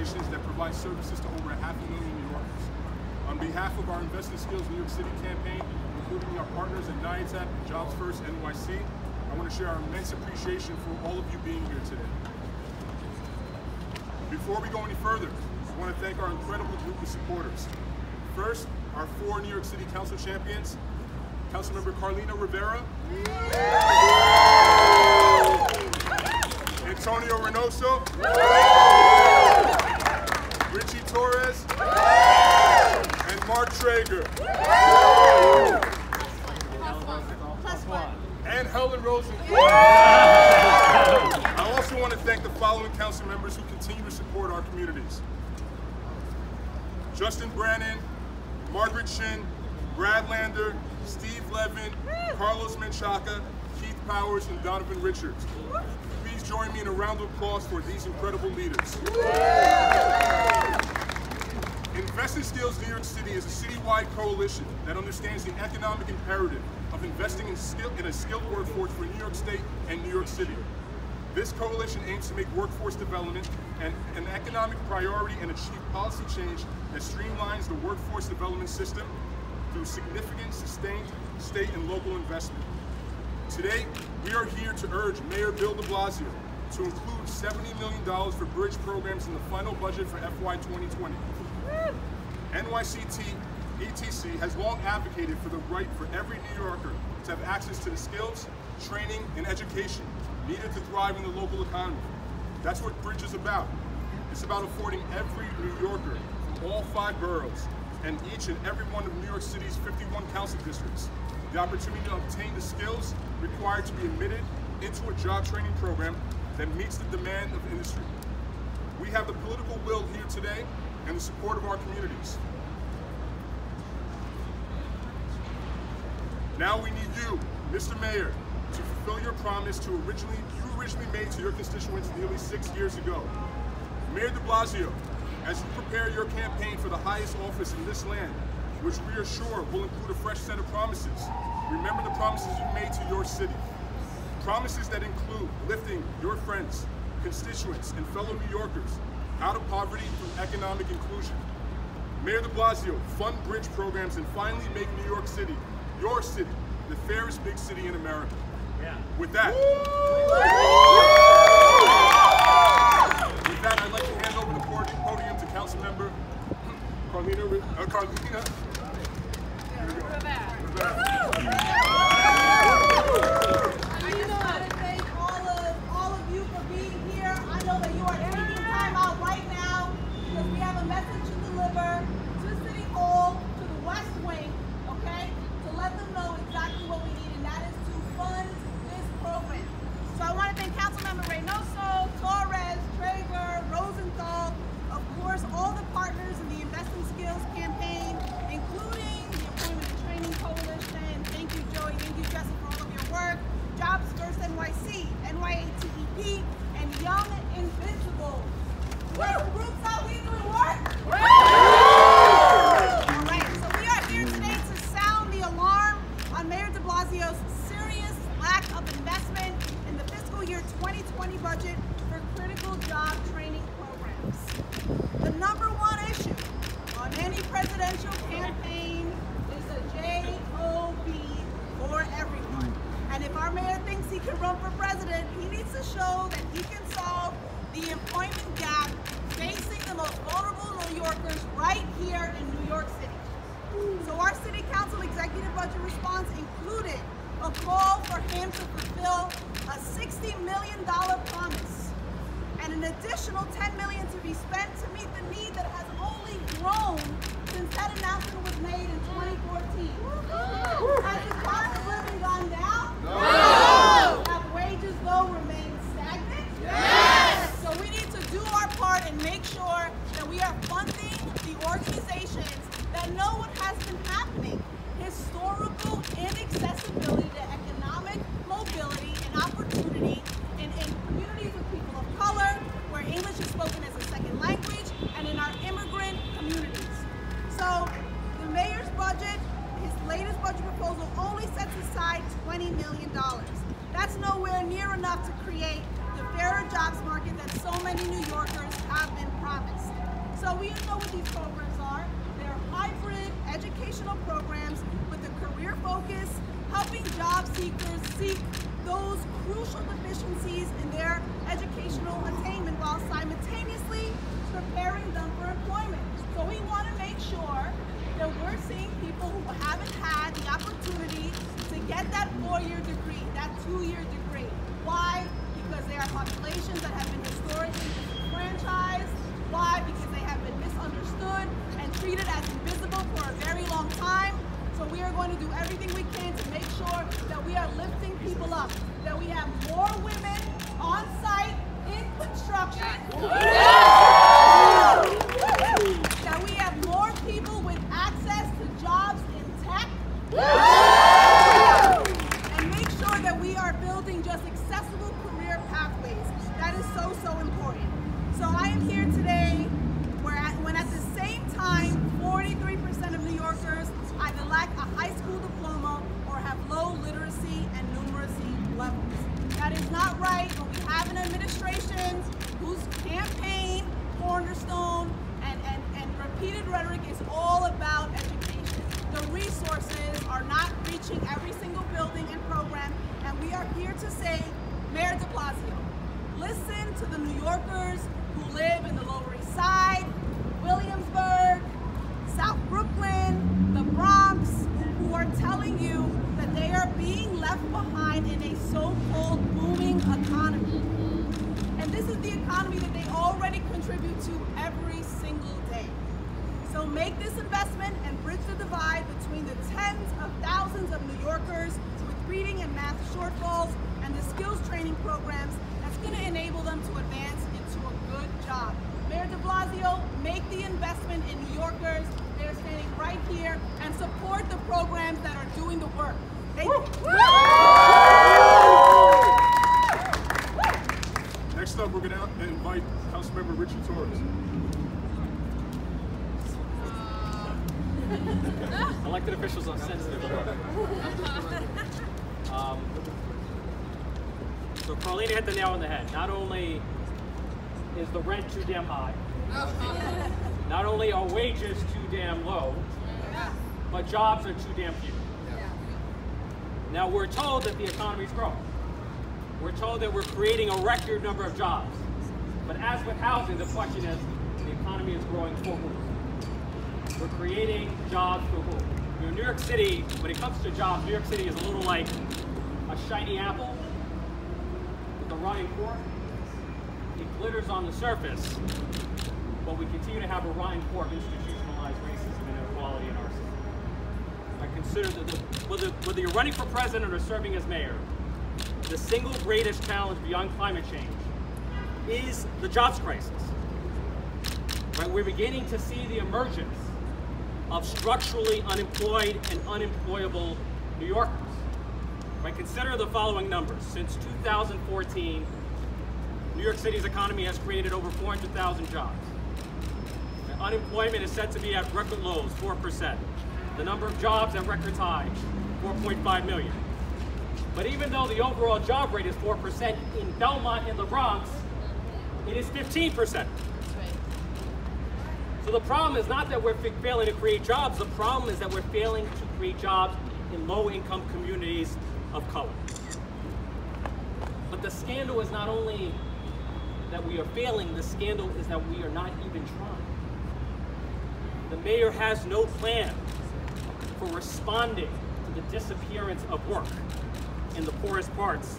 organizations that provide services to over 500,000 New Yorkers. On behalf of our Invest in Skills New York City campaign, including our partners at NYATEP, Jobs First, NYC, I want to share our immense appreciation for all of you being here today. Before we go any further, I want to thank our incredible group of supporters. First, our 4 New York City Council champions, Councilmember Carlina Rivera, Antonio Reynoso, Ritchie Torres, and Mark Treyger, and Helen Rosenthal. I also want to thank the following council members who continue to support our communities: Justin Brannon, Margaret Shin, Brad Lander, Steve Levin, Carlos Menchaca, Keith Powers, and Donovan Richards. Please join me in a round of applause for these incredible leaders. Invest in Skills New York City is a citywide coalition that understands the economic imperative of investing in a skilled workforce for New York State and New York City. This coalition aims to make workforce development an economic priority and achieve policy change that streamlines the workforce development system through significant, sustained state and local investment. Today, we are here to urge Mayor Bill de Blasio to include $70 million for bridge programs in the final budget for FY 2020. NYCETC has long advocated for the right for every New Yorker to have access to the skills, training, and education needed to thrive in the local economy. That's what Bridge is about. It's about affording every New Yorker from all 5 boroughs and each and every one of New York City's 51 council districts the opportunity to obtain the skills required to be admitted into a job training program that meets the demand of industry. We have the political will here today and the support of our communities. Now we need you, Mr. Mayor, to fulfill your promise you originally made to your constituents nearly 6 years ago. Mayor de Blasio, as you prepare your campaign for the highest office in this land, which we are sure will include a fresh set of promises, remember the promises you made to your city. Promises that include lifting your friends, constituents, and fellow New Yorkers out of poverty through economic inclusion. Mayor de Blasio, fund bridge programs and finally make New York City, your city, the fairest big city in America. Yeah. With that, I'd like to hand over the podium to Councilmember Carlina. All of you for being here. I know that you are taking time out right now because we have a message to deliver to City Hall, to the West Wing, okay? To let them know exactly what we need, and that is to fund this program. So I want to thank Councilmember Reynoso, Torres, Treyger, Rosenthal, of course, all the partners in the Invest in Skills campaign, including the Employment and Training Coalition. Thank you, Joey. Thank you, Jesse, for all of your work. Jobs First NYC, NYATEP, and Young Invincible. Woo! Groups, how we doing work? Woo! All right, so we are here today to sound the alarm on Mayor de Blasio's serious lack of investment in the fiscal year 2020 budget for critical job training programs. The #1 issue on any presidential campaign is a JOB for everyone. And if our mayor thinks he can run for president, he needs to show that he can solve the employment gap facing the most vulnerable New Yorkers right here in New York City. So our City Council executive budget response included a call for him to fulfill a $60 million promise and an additional $10 million to be spent to meet the need that has only grown since that announcement was made in 2014. Has the cost of living gone down? No! Have wages, though, remained stagnant? Yes! So we need to do our part and make sure that we are funding the organizations that know what has been happening. Historical inaccessibility to economic mobility and opportunity in communities with people of color, where English is spoken as a second language, and in our immigrant communities. So the mayor's budget, his latest budget proposal, only sets aside $20 million. That's nowhere near enough to create the fairer jobs market that so many New Yorkers have been promised. you know what these programs are. They're hybrid educational programs with a career focus, helping job seekers seek those crucial deficiencies in their educational attainment while simultaneously preparing them for employment. So we want to make sure that we're seeing people who haven't had the opportunity to get that 4-year degree, that 2-year degree. Why? Because they are populations that have been historically disenfranchised. Why? Because they have been misunderstood and treated as invisible for a very long time. So we are going to do everything we can to make sure that we are lifting people up, that we have more women on site in construction, that we have more people with access to jobs in tech, and make sure that we are building just accessible career pathways. That is so, so important. So I am here today when at the same time, 43% of New Yorkers either lack a high school diploma or have low literacy and numeracy levels. That is not right when we have an administration whose campaign, cornerstone, and repeated rhetoric is all about education. The resources are not reaching every single building and program, and we are here to say, Mayor de Blasio, listen to the New Yorkers who live in the Lower East Side, Williamsburg, South Brooklyn, the Bronx, who are telling you that they are being left behind in a so-called booming economy. And this is the economy that they already contribute to every single day. So make this investment and bridge the divide between the tens of thousands of New Yorkers with reading and math shortfalls and the skills training programs that's going to enable them to advance into a good job. Mayor de Blasio, make the investment in New Yorkers. They're standing right here, and support the programs that are doing the work. Thank you. Next up, we're going to invite Councilmember Ritchie Torres. Elected officials are sensitive about it. So Carlina hit the nail on the head. Not only is the rent too damn high, not only are wages too damn low, but jobs are too damn few. Now we're told that the economy is growing. We're told that we're creating a record number of jobs. But as with housing, the question is, the economy is growing for who? We're creating jobs for who? You know, New York City, when it comes to jobs, New York City is a little like a shiny apple with a rotten core. It glitters on the surface, but we continue to have a rotten core of institutionalized racism and inequality in our city. I consider that whether you're running for president or serving as mayor, the single greatest challenge beyond climate change is the jobs crisis. Right? We're beginning to see the emergence of structurally unemployed and unemployable New Yorkers. Right? Consider the following numbers. Since 2014, New York City's economy has created over 400,000 jobs. And unemployment is said to be at record lows, 4%. The number of jobs at record highs, 4.5 million. But even though the overall job rate is 4%, in Belmont and the Bronx, it is 15%. So the problem is not that we're failing to create jobs, the problem is that we're failing to create jobs in low-income communities of color. But the scandal is not only that we are failing, the scandal is that we are not even trying. The mayor has no plan for responding to the disappearance of work in the poorest parts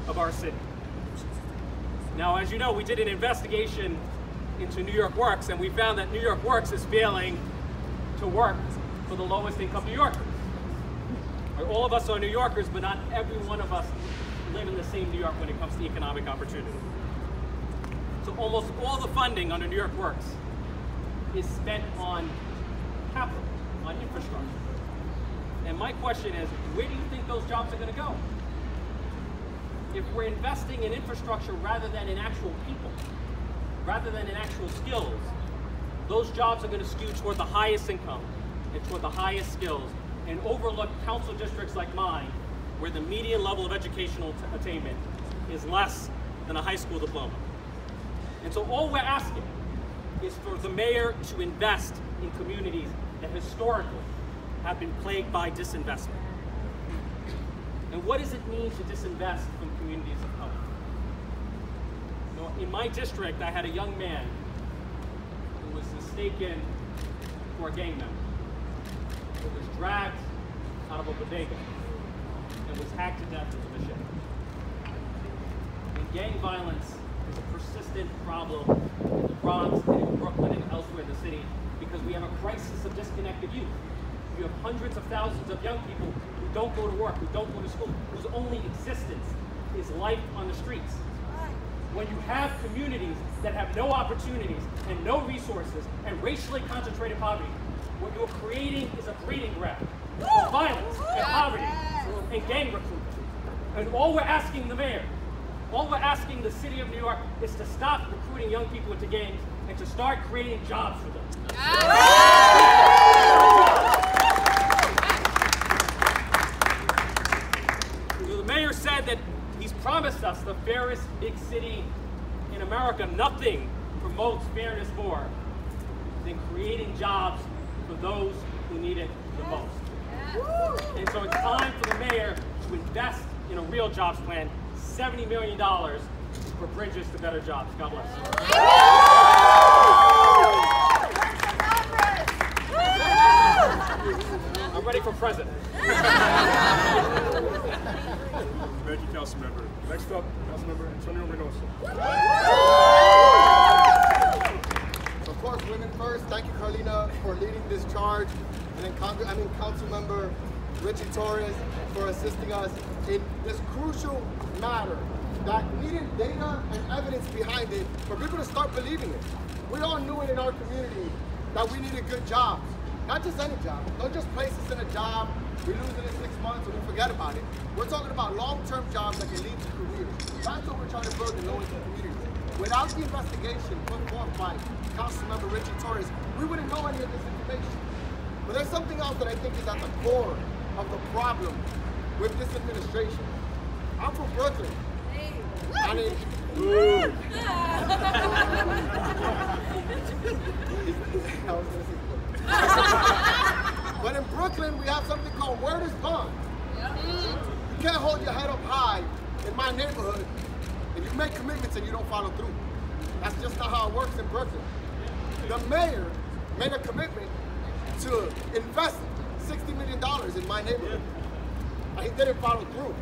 of our city. Now, as you know, we did an investigation into New York Works, and we found that New York Works is failing to work for the lowest income New Yorkers. All of us are New Yorkers, but not every one of us live in the same New York when it comes to economic opportunity. So almost all the funding under New York Works is spent on capital, on infrastructure. And my question is, where do you think those jobs are going to go? If we're investing in infrastructure rather than in actual people, rather than in actual skills, those jobs are going to skew toward the highest income and toward the highest skills and overlook council districts like mine, where the median level of educational attainment is less than a high school diploma. And so all we're asking is for the mayor to invest in communities that historically have been plagued by disinvestment. And what does it mean to disinvest from communities of color? You know, in my district, I had a young man who was mistaken for a gang member, who was dragged out of a bodega and was hacked to death with a machete. And gang violence is a persistent problem in the Bronx and in Brooklyn and elsewhere in the city because we have a crisis of disconnected youth. You have hundreds of thousands of young people who don't go to work, who don't go to school, whose only existence is life on the streets. When you have communities that have no opportunities and no resources and racially concentrated poverty, what you're creating is a breeding ground for violence and poverty and gang recruitment. And all we're asking the mayor, all we're asking the city of New York is to stop recruiting young people into gangs and to start creating jobs for them. The mayor said that he's promised us the fairest big city in America. Nothing promotes fairness more than creating jobs for those who need it the most. And so it's time for the mayor to invest in a real jobs plan, $70 million for bridges to better jobs. God bless. I'm ready for president. Thank you, Councilmember. Next up, Councilmember Reynoso. So of course, women first. Thank you, Carlina, for leading this charge, and then Councilmember Ritchie Torres for assisting us in this crucial matter that needed data and evidence behind it for people to start believing it. We all knew it in our community that we needed good jobs. Not just any job. Don't just place us in a job, we lose it in 6 months and we forget about it. We're talking about long-term jobs that can lead to careers. That's what we're trying to build in low-income communities. Without the investigation put forth by Councilmember Ritchie Torres, we wouldn't know any of this information. But there's something else that I think is at the core of the problem with this administration. I'm from Brooklyn. And it, but in Brooklyn, we have something called word is bond. You can't hold your head up high in my neighborhood if you make commitments and you don't follow through. That's just not how it works in Brooklyn. The mayor made a commitment to invest $60 million in my neighborhood, and he didn't follow through.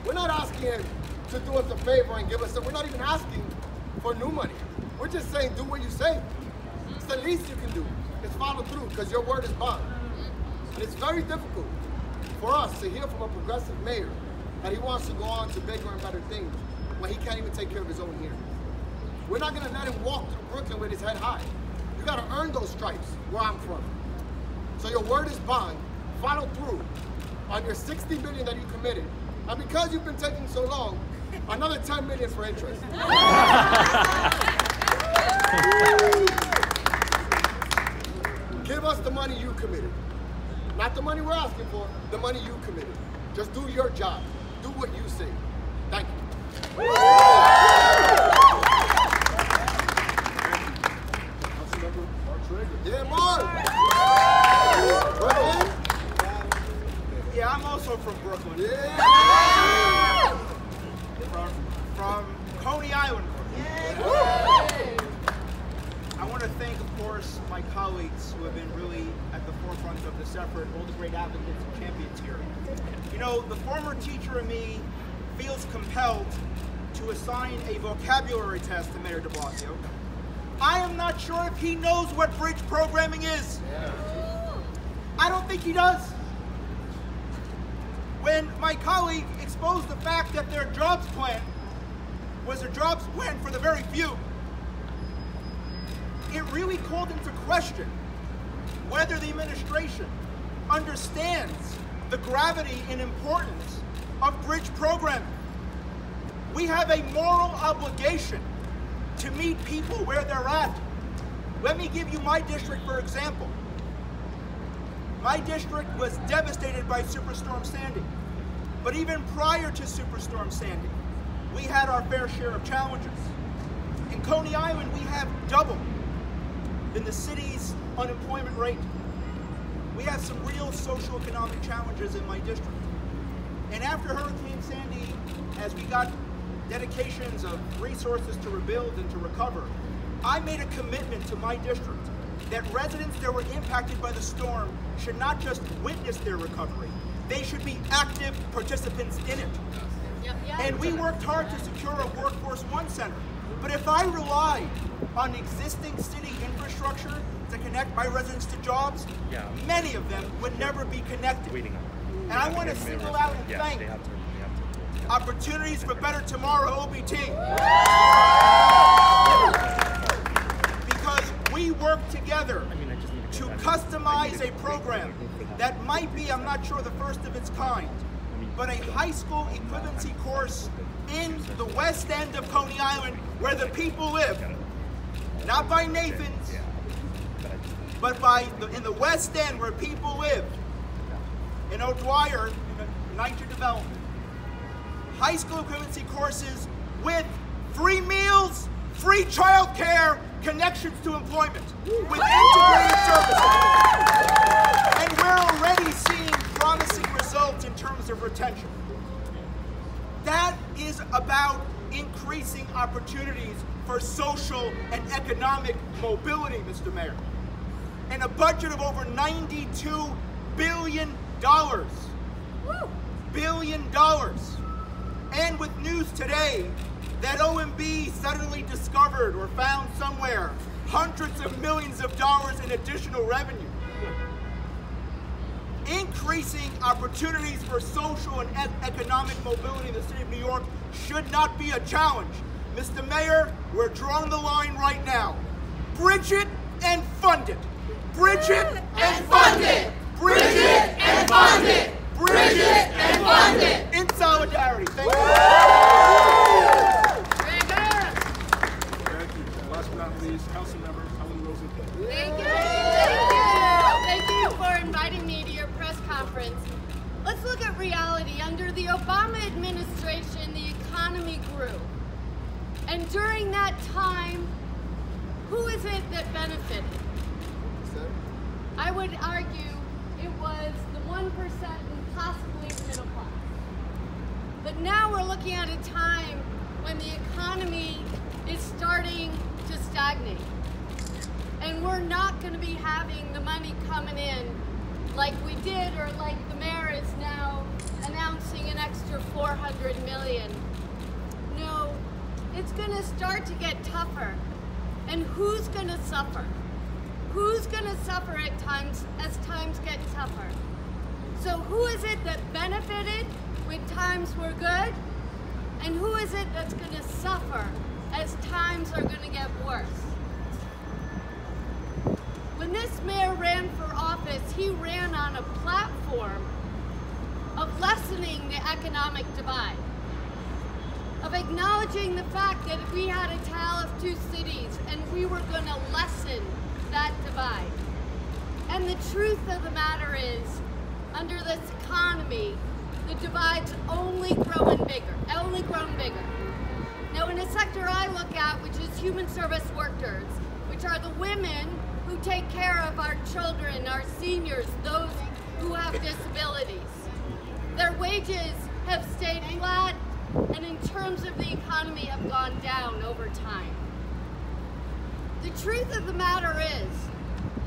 We're not asking him to do us a favor and give us, we're not even asking for new money. We're just saying do what you say. It's the least you can do, is follow through, because your word is bond. And it's very difficult for us to hear from a progressive mayor that he wants to go on to bigger and better things when he can't even take care of his own here. We're not gonna let him walk through Brooklyn with his head high. You gotta earn those stripes where I'm from. So your word is bond, follow through on your $60 million that you committed. And because you've been taking so long, another $10 million for interest. Give us the money you committed. Not the money we're asking for, the money you committed. Just do your job. Do what you say. Thank you. Yeah, Mark. Brooklyn? Yeah, I'm also from Brooklyn. Yeah. From Coney Island. I want to thank, of course, my colleagues who have been really at the forefront of this effort, all the great advocates and champions here. You know, the former teacher in me feels compelled to assign a vocabulary test to Mayor de Blasio. I am not sure if he knows what bridge programming is. I don't think he does. When my colleague exposed the fact that their jobs plan was a jobs plan for the very few, it really called into question whether the administration understands the gravity and importance of bridge programming. We have a moral obligation to meet people where they're at. Let me give you my district, for example. My district was devastated by Superstorm Sandy. But even prior to Superstorm Sandy, we had our fair share of challenges. In Coney Island, we have double than the city's unemployment rate. We have some real socioeconomic challenges in my district. And after Hurricane Sandy, as we got dedications of resources to rebuild and to recover, I made a commitment to my district that residents that were impacted by the storm should not just witness their recovery, they should be active participants in it. And we worked hard to secure a Workforce One Center. But if I relied on existing city infrastructure to connect my residents to jobs, many of them would never be connected. And I want to single out and thank Opportunities for Better Tomorrow, OBT. Because we work together to customize a program that might be, I'm not sure, the first of its kind, but a high school equivalency course in the west end of Coney Island where the people live. Not by Nathan's, but in the west end where people live. In O'Dwyer, in the Niger development. High school equivalency courses with free meals, free childcare, connections to employment, with integrated services. And we're already seeing promising results in terms of retention. That is about increasing opportunities for social and economic mobility, Mr. Mayor. And a budget of over $92 billion. Billion dollars. And with news today that OMB suddenly discovered or found somewhere hundreds of millions of dollars in additional revenue. Increasing opportunities for social and economic mobility in the city of New York should not be a challenge. Mr. Mayor, we're drawing the line right now. Bridge it and fund it. Bridge it and fund it. Bridge it and fund it. Bridge it and fund it. In solidarity. Thank you. Thank you. Last but not least, Councilmember Helen Rosenthal. Thank you. Thank you for inviting me to your press conference. Let's look at reality. Under the Obama administration, the economy grew. And during that time, who is it that benefited? I would argue it was the 1% and possibly the middle class. But now we're looking at a time when the economy is starting to stagnate. And we're not going to be having the money coming in like we did, or like the mayor is now announcing an extra $400 million. No, it's going to start to get tougher. And who's going to suffer? Who's going to suffer at times as times get tougher? So who is it that benefited when times were good? And who is it that's going to suffer as times are going to get worse? When this mayor ran for office, he ran on a platform of lessening the economic divide, of acknowledging the fact that we had a tale of two cities and we were going to lessen that divide. And the truth of the matter is, under this economy, the divide's only grown bigger. Now, in a sector I look at, which is human service workers, which are the women who take care of our children, our seniors, those who have disabilities, their wages have stayed flat, and in terms of the economy have gone down over time. The truth of the matter is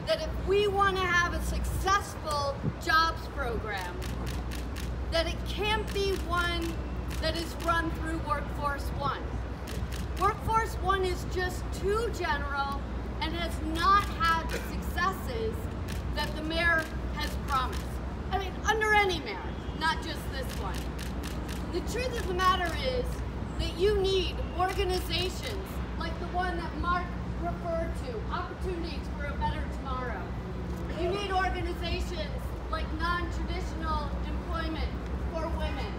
that if we want to have a successful jobs program, that it can't be one that is run through Workforce One. Workforce One is just too general and has not had the successes that the mayor has promised. I mean, under any mayor, not just this one. The truth of the matter is that you need organizations like the one that Mark referred to, Opportunities for a Better Tomorrow. You need organizations like Non-Traditional Employment for Women.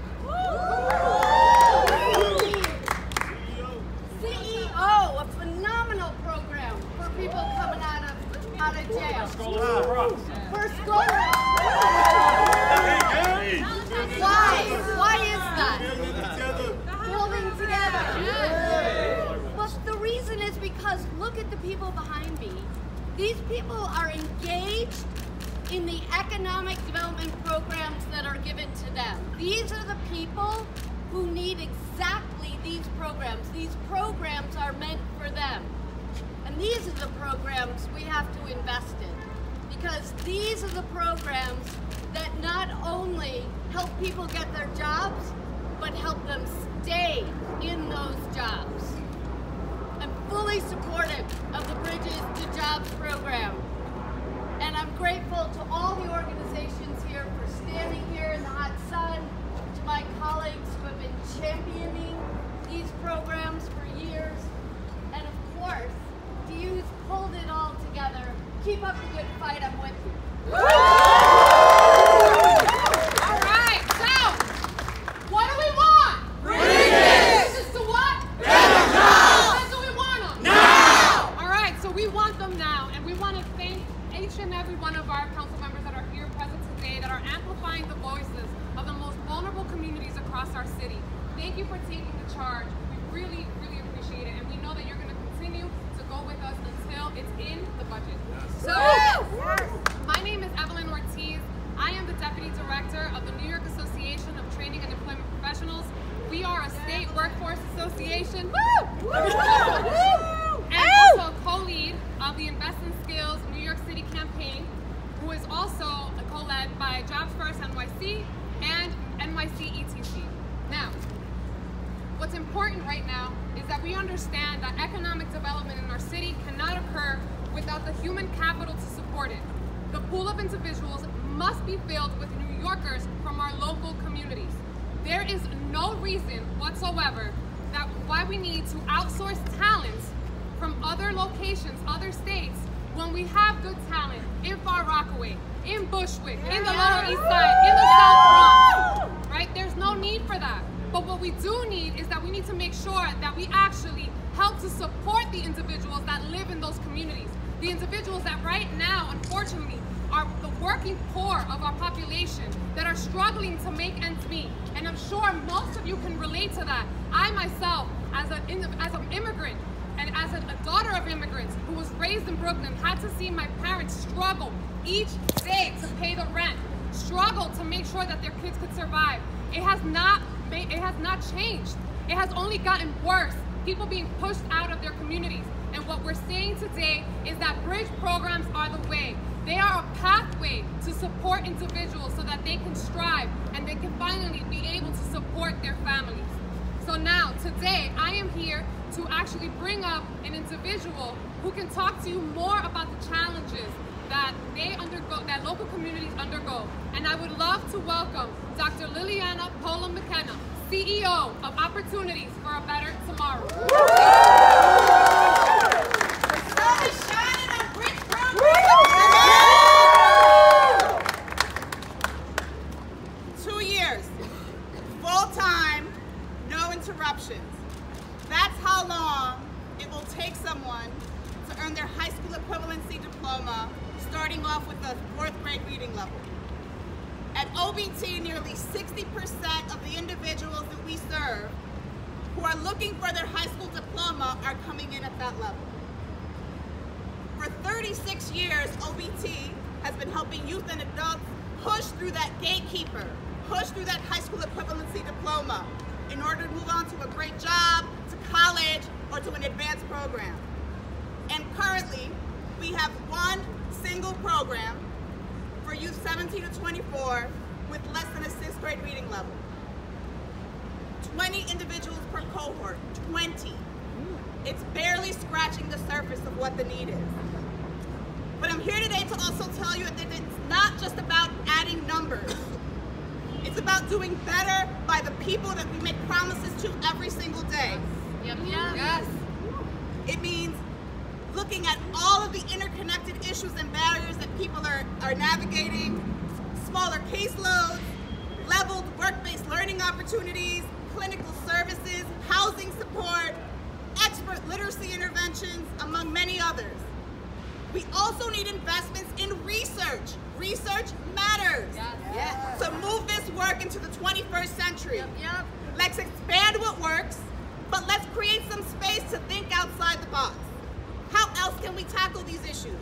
CEO, a phenomenal program for people coming out of jail. For Scholas. Why is that? Building together. Well, the reason is because look at the people behind me. These people are engaged in the economic development programs that are given to them. These are the people who need exactly these programs. These programs are meant for them. And these are the programs we have to invest in, because these are the programs that not only help people get their jobs, but help them stay in those jobs. I'm fully supportive of the Bridges to Jobs program. And I'm grateful to all the organizations here for standing here in the hot sun, to my colleagues who have been championing these programs for years, and of course, to you who's pulled it all together. Keep up the good fight, I'm with you. All right, so, what do we want? Bridges to what? Better jobs! When do we want them? Now! All right, so we want them now, and we want to thank each and every one of our council members that are here present today that are amplifying the voices of the most vulnerable communities across our city. Thank you for taking the charge. We really, really appreciate it, and we know that you're going to continue to go with us until it's in the budget. So, my name is Evelyn Ortiz. I am the Deputy Director of the New York Association of Training and Employment Professionals. We are a state workforce association. Woo! And also co-lead of the Invest in Skills New York City campaign, who is also co-led by Jobs First NYC and NYCETC. Now, what's important right now is that we understand that economic development in our city cannot occur without the human capital to support it. The pool of individuals must be filled with New Yorkers from our local communities. There is no reason whatsoever that why we need to outsource talents from other locations, other states, when we have good talent in Far Rockaway, in Bushwick, in the Lower East Side, in the South Bronx, right? There's no need for that. But what we do need is that we need to make sure that we actually help to support the individuals that live in those communities. The individuals that right now, unfortunately, are the working poor of our population that are struggling to make ends meet. And I'm sure most of you can relate to that. I myself, as an immigrant, and as a daughter of immigrants who was raised in Brooklyn, had to see my parents struggle each day to pay the rent, struggle to make sure that their kids could survive. It has not changed. It has only gotten worse. People being pushed out of their communities. And what we're saying today is that bridge programs are the way. They are a pathway to support individuals so that they can strive and they can finally be able to support their families. So now, today, I am here to actually bring up an individual who can talk to you more about the challenges that they undergo, that local communities undergo. And I would love to welcome Dr. Liliana Polo-McKenna, CEO of Opportunities for a Better Tomorrow. The sun is shining on Bridge Program. 2 years, full-time, no interruptions. That's how long it will take someone to earn their high school equivalency diploma, starting off with a 4th grade reading level. At OBT, nearly 60% of the individuals that we serve who are looking for their high school diploma are coming in at that level. For 36 years, OBT has been helping youth and adults push through that gatekeeper, push through that high school equivalency diploma in order to move on to a great job, to college, or to an advanced program. And currently, we have one single program for youth 17 to 24 with less than a 6th grade reading level. 20 individuals per cohort, 20. It's barely scratching the surface of what the need is. But I'm here today to also tell you that it's not just about adding numbers. It's about doing better by the people that we make promises to every single day. Yes. It means looking at all of the interconnected issues and barriers that people are navigating, smaller caseloads, leveled work-based learning opportunities, clinical services, housing support, expert literacy interventions, among many others. We also need investments in research. Research matters. Yes. To move this work into the 21st century. Yep. Let's expand what works, but let's create some space to think outside the box. How else can we tackle these issues?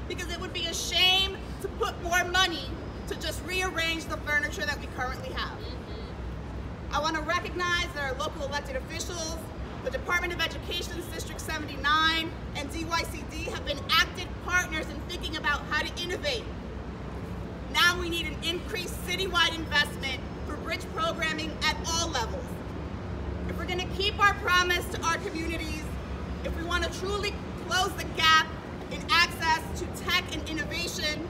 because it would be a shame to put more money to just rearrange the furniture that we currently have. I want to recognize that our local elected officials, the Department of Education's District 79, and NYCETC have been active partners in thinking about how to innovate. Now we need an increased citywide investment for bridge programming at all levels. If we're going to keep our promise to our communities, if we want to truly close the gap in access to tech and innovation,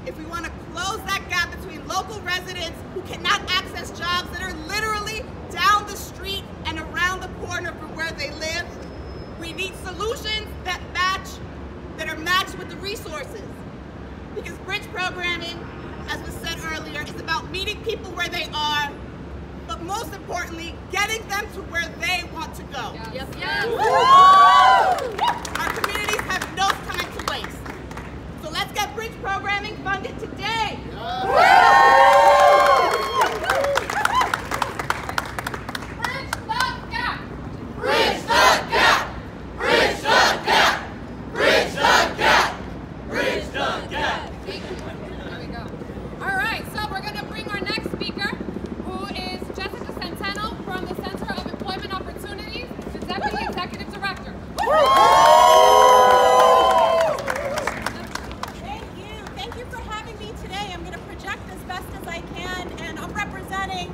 if we want to close that gap between local residents who cannot access jobs that are literally down the street and around the corner from where they live, we need solutions that are matched with the resources. Because bridge programming, as was said earlier, is about meeting people where they are, but most importantly, getting them to where they want to go. Yes, yes. Our communities have no time to waste. So let's get bridge programming funded today. Bridge the gap. Bridge the gap! Bridge the gap! Bridge the gap! Bridge the gap! There we go. All right, so we're going to bring our next speaker, who is Centeno from the Center of Employment Opportunities, the Deputy Executive Director. Thank you for having me today. I'm going to project as best as I can, and I'm representing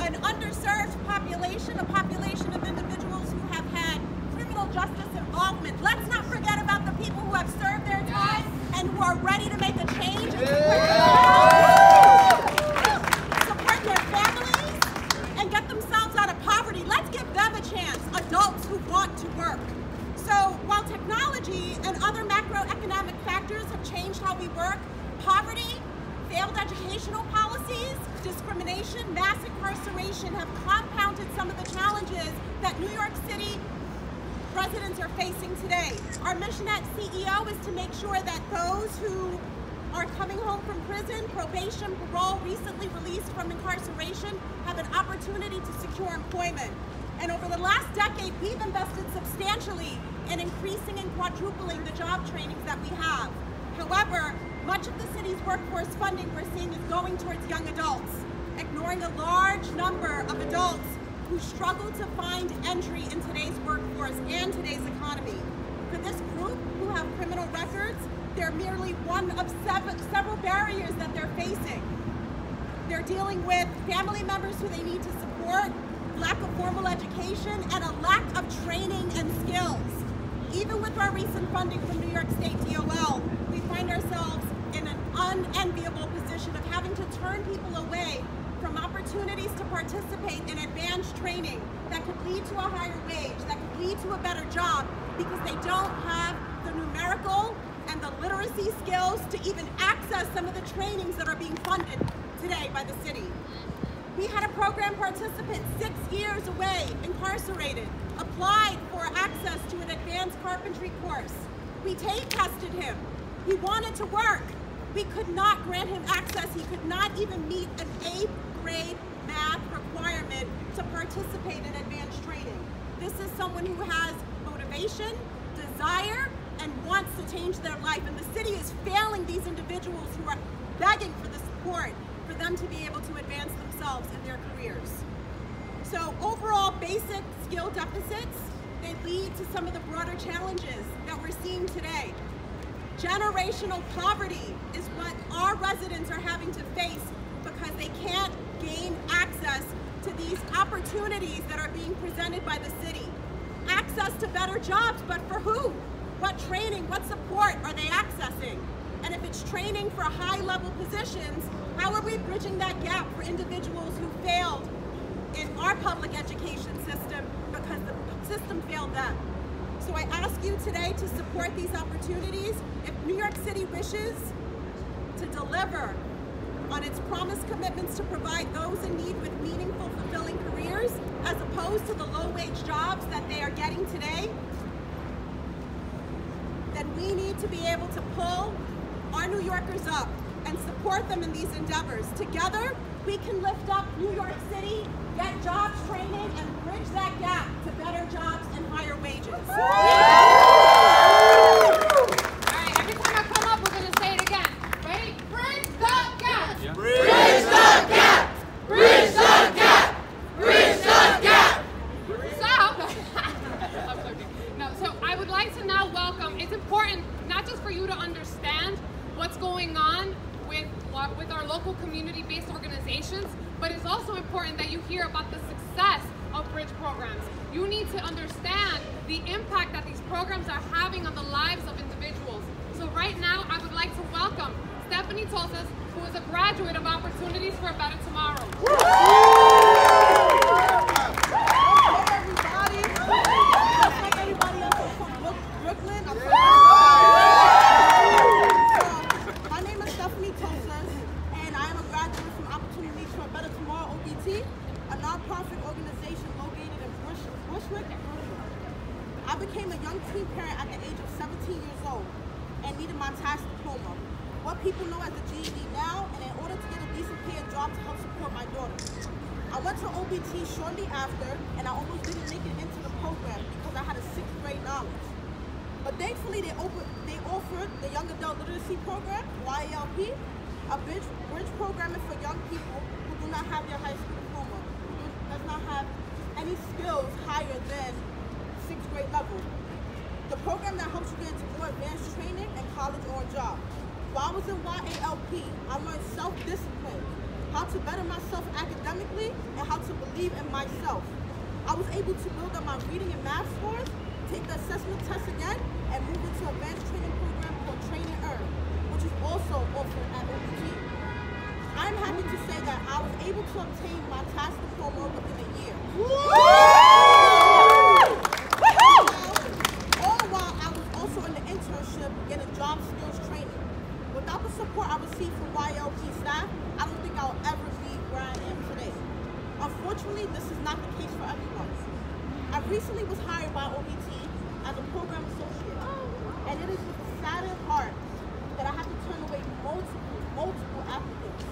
an underserved population, a population of individuals who have had criminal justice involvement. Let's not forget about the people who have served their time and who are ready to make a change and support their families and get themselves out of poverty. Let's give them a chance, adults who want to work. So while technology and other macroeconomic factors have changed how we work, poverty, failed educational policies, discrimination, mass incarceration have compounded some of the challenges that New York City residents are facing today. Our mission at CEO is to make sure that those who are coming home from prison, probation, parole, recently released from incarceration, have an opportunity to secure employment. And over the last decade, we've invested substantially in increasing and quadrupling the job trainings that we have. However, much of the city's workforce funding we're seeing is going towards young adults, ignoring a large number of adults who struggle to find entry in today's workforce and today's economy. For this group who have criminal records, they're merely one of several barriers that they're facing. They're dealing with family members who they need to support, lack of formal education, and a lack of training and skills. Even with our recent funding from New York State DOL, we find ourselves in an unenviable position of having to turn people away from opportunities to participate in advanced training that could lead to a higher wage, that could lead to a better job, because they don't have the numerical and the literacy skills to even access some of the trainings that are being funded today by the city. We had a program participant 6 years away, incarcerated, applied for access to an advanced carpentry course. We tape tested him. He wanted to work. We could not grant him access. He could not even meet an 8th grade math requirement to participate in advanced training. This is someone who has motivation, desire, and wants to change their life. And the city is failing these individuals who are begging for the support for them to be able to advance themselves in their careers. So overall, basic skill deficits, they lead to some of the broader challenges that we're seeing today. Generational poverty is what our residents are having to face because they can't gain access to these opportunities that are being presented by the city. Access to better jobs, but for who? What training, what support are they accessing? And if it's training for high-level positions, how are we bridging that gap for individuals who failed in our public education system because the system failed them? So I ask you today to support these opportunities. If New York City wishes to deliver on its promised commitments to provide those in need with meaningful, fulfilling careers, as opposed to the low-wage jobs that they are getting today, then we need to be able to pull our New Yorkers up and support them in these endeavors. Together, we can lift up New York City, get jobs training, and bridge that gap to better jobs and higher wages. All right, every time I come up for you to understand what's going on with our local community-based organizations, but it's also important that you hear about the success of bridge programs. You need to understand the impact that these programs are having on the lives of individuals. So right now, I would like to welcome Stephanie Tossas, who is a graduate of Opportunities for a Better Tomorrow. I became a young teen parent at the age of 17 years old and needed my tax diploma, what people know as a GED now, and in order to get a decent paying job to help support my daughter. I went to OBT shortly after, and I almost didn't make it into the program because I had a 6th grade knowledge. But thankfully, they offered the Young Adult Literacy Program, YALP, a bridge programming for young people who do not have their high school diploma, who does not have any skills higher than 6th grade level. The program that helps you get into more advanced training and college or a job. While I was in YALP, I learned self-discipline, how to better myself academically, and how to believe in myself. I was able to build up my reading and math scores, take the assessment test again, and move into an advanced training program called Train and Earn, which is also offered at OBT. I'm happy to say that I was able to obtain my tax diploma within a year. All while I was also in the internship getting job skills training. Without the support I received from YLP staff, I don't think I'll ever be where I am today. Unfortunately, this is not the case for everyone. I recently was hired by OBT as a program associate, and it is with a saddened heart that I have to turn away multiple applicants.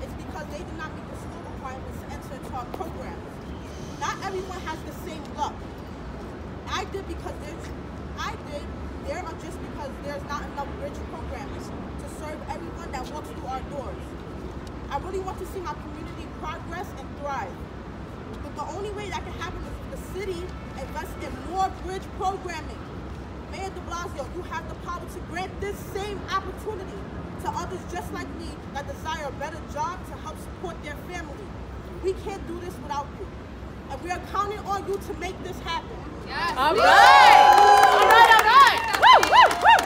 It's because they did not meet the skill requirements to enter into our programs. Not everyone has the same luck. I did just because there's not enough bridge programs to serve everyone that walks through our doors. I really want to see my community progress and thrive. But the only way that can happen is if the city invests in more bridge programming. Mayor de Blasio, you have the power to grant this same opportunity to others just like me that desire a better job to help support their family. We can't do this without you. And we are counting on you to make this happen. Yes. All right. All right, all right. Woo, woo, woo.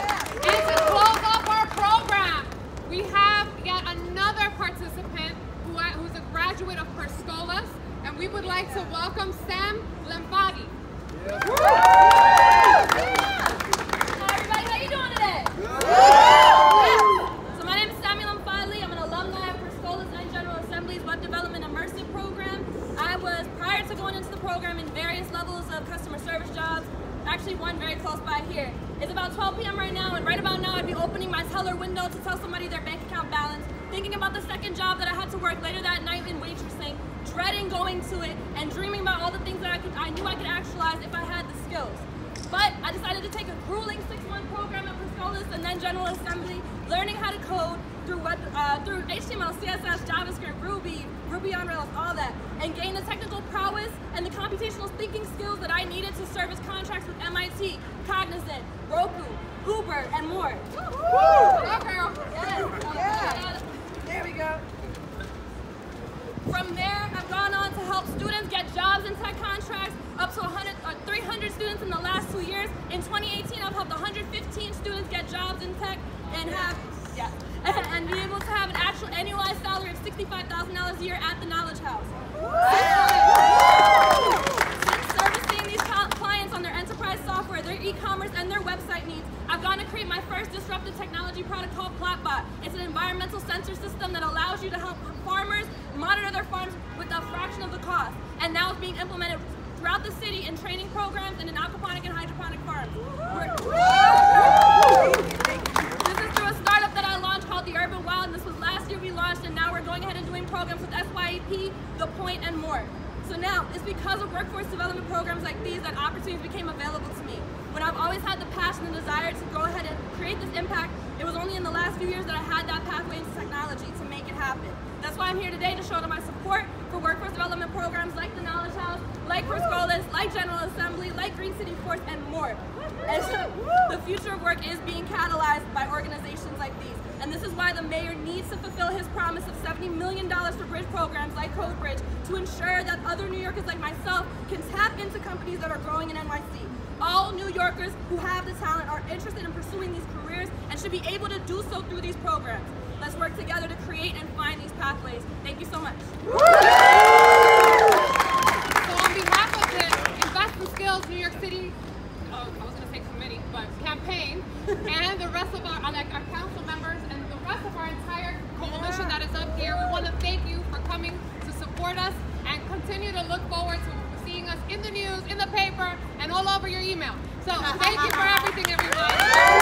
And to close off our program, we have yet another participant who's a graduate of Scholas, and we would like to welcome Sam Lemfadli. Yeah. Hi everybody, how you doing today? So my name is Samuel Lemfadli. I'm an alumni of Scholas and General Assembly's Web Development Immersive program. I was, prior to going into the program, in various levels of customer service jobs. Actually one very close by here. It's about 12 p.m. right now, and right about now I'd be opening my teller window to tell somebody their bank account balance, thinking about the second job that I had to work later that night in waitressing, dreading going to it, and dreaming about all the things that I knew I could actualize if I had the skills. But I decided to take a grueling 6-month program at Scholas and then General Assembly, learning how to code through HTML, CSS, JavaScript, Ruby on Rails, all that, and gain the technical prowess and the computational thinking skills that I needed to service contracts with MIT, Cognizant, Roku, Uber, and more. Woo! Go girl! Yes. Yeah. There we go. From there, I've gone on to help students get jobs in tech contracts, up to 300 students in the last 2 years. In 2018, I've helped 115 students get jobs in tech and and be able to have an actual annualized salary of $65,000 a year at the Knowledge House. Since servicing these clients on their enterprise software, their e-commerce, and their website needs, I've gone to create my first disruptive technology product called PlotBot. It's an environmental sensor system that allows you to help farmers monitor their farms with a fraction of the cost. And now it's being implemented throughout the city in training programs and in aquaponic and hydroponic farms. This is through a startup that I launched called The Urban Wild, and this was last year we launched, and now we're going ahead and doing programs with SYEP, The Point, and more. So now, it's because of workforce development programs like these that opportunities became available to me. When I've always had the passion and desire to go ahead and create this impact, it was only in the the last few years that I had that pathway into technology to make it happen. That's why I'm here today to show them my support for workforce development programs like the Knowledge House, like Scholas, like General Assembly, like Green City Force, and more. And the future of work is being catalyzed by organizations like these. And this is why the mayor needs to fulfill his promise of $70 million for bridge programs like CodeBridge to ensure that other New Yorkers like myself can tap into companies that are growing in NYC. All New Yorkers who have the talent are interested in pursuing these careers and should be able to do so through these programs. Let's work together to create and find these pathways. Thank you so much. So on behalf of the Invest in Skills New York City, I was going to say committee, but campaign, and the rest of our council members and the rest of our entire coalition that is up here, we want to thank you for coming to support us and continue to look forward to seeing us in the news, in the paper, and all over your email. So thank you for everything, everybody.